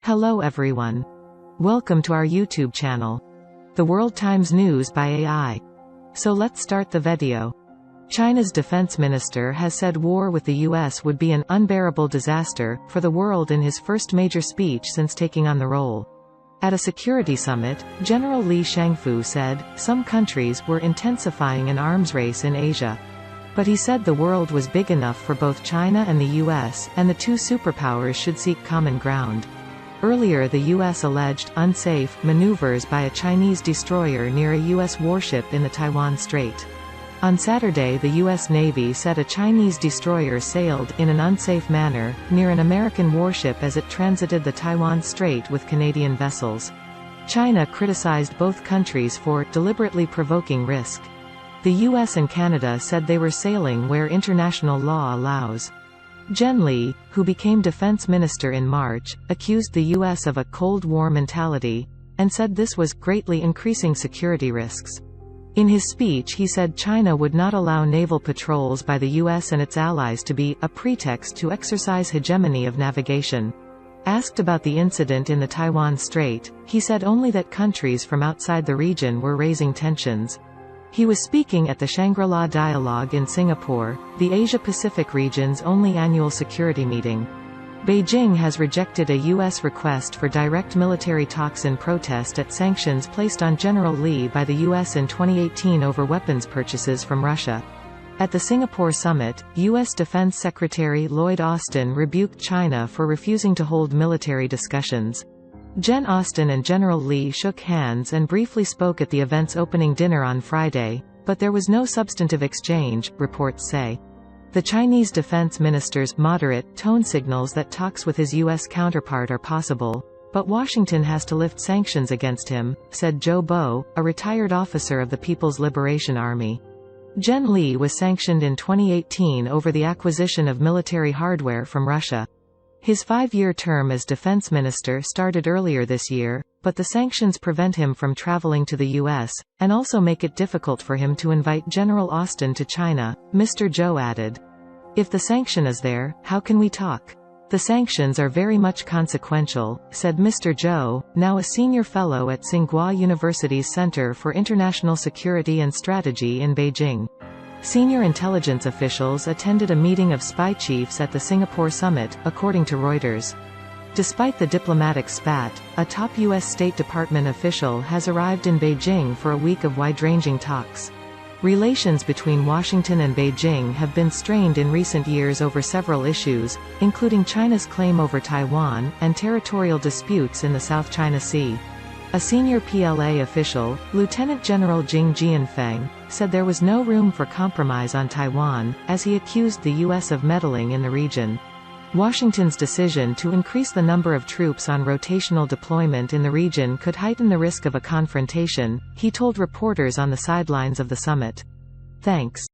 Hello everyone. Welcome to our YouTube channel. The World Times News by AI. So let's start the video. China's defense minister has said war with the US would be an unbearable disaster for the world in his first major speech since taking on the role. At a security summit, General Li Shangfu said, some countries were intensifying an arms race in Asia. But he said the world was big enough for both China and the US, and the two superpowers should seek common ground. Earlier the U.S. alleged unsafe maneuvers by a Chinese destroyer near a U.S. warship in the Taiwan Strait. On Saturday the U.S. Navy said a Chinese destroyer sailed in an unsafe manner near an American warship as it transited the Taiwan Strait with Canadian vessels. China criticized both countries for deliberately provoking risk. The U.S. and Canada said they were sailing where international law allows. Gen Li, who became defense minister in March, accused the U.S. of a Cold War mentality, and said this was greatly increasing security risks. In his speech he said China would not allow naval patrols by the U.S. and its allies to be a pretext to exercise hegemony of navigation. Asked about the incident in the Taiwan Strait, he said only that countries from outside the region were raising tensions. He was speaking at the Shangri-La Dialogue in Singapore, the Asia-Pacific region's only annual security meeting. Beijing has rejected a U.S. request for direct military talks in protest at sanctions placed on General Li by the U.S. in 2018 over weapons purchases from Russia. At the Singapore summit, U.S. Defense Secretary Lloyd Austin rebuked China for refusing to hold military discussions. Gen Austin and General Li shook hands and briefly spoke at the event's opening dinner on Friday, but there was no substantive exchange, reports say. The Chinese defense minister's moderate tone signals that talks with his U.S. counterpart are possible, but Washington has to lift sanctions against him, said Joe Bo, a retired officer of the People's Liberation Army. Gen Li was sanctioned in 2018 over the acquisition of military hardware from Russia. His 5-year term as defense minister started earlier this year, but the sanctions prevent him from traveling to the U.S., and also make it difficult for him to invite General Austin to China, Mr. Zhou added. If the sanction is there, how can we talk? The sanctions are very much consequential, said Mr. Zhou, now a senior fellow at Tsinghua University's Center for International Security and Strategy in Beijing. Senior intelligence officials attended a meeting of spy chiefs at the Singapore summit, according to Reuters. Despite the diplomatic spat, a top U.S. State Department official has arrived in Beijing for a week of wide-ranging talks. Relations between Washington and Beijing have been strained in recent years over several issues, including China's claim over Taiwan, and territorial disputes in the South China Sea. A senior PLA official, Lieutenant General Jing Jianfeng, said there was no room for compromise on Taiwan, as he accused the U.S. of meddling in the region. Washington's decision to increase the number of troops on rotational deployment in the region could heighten the risk of a confrontation, he told reporters on the sidelines of the summit. Thanks.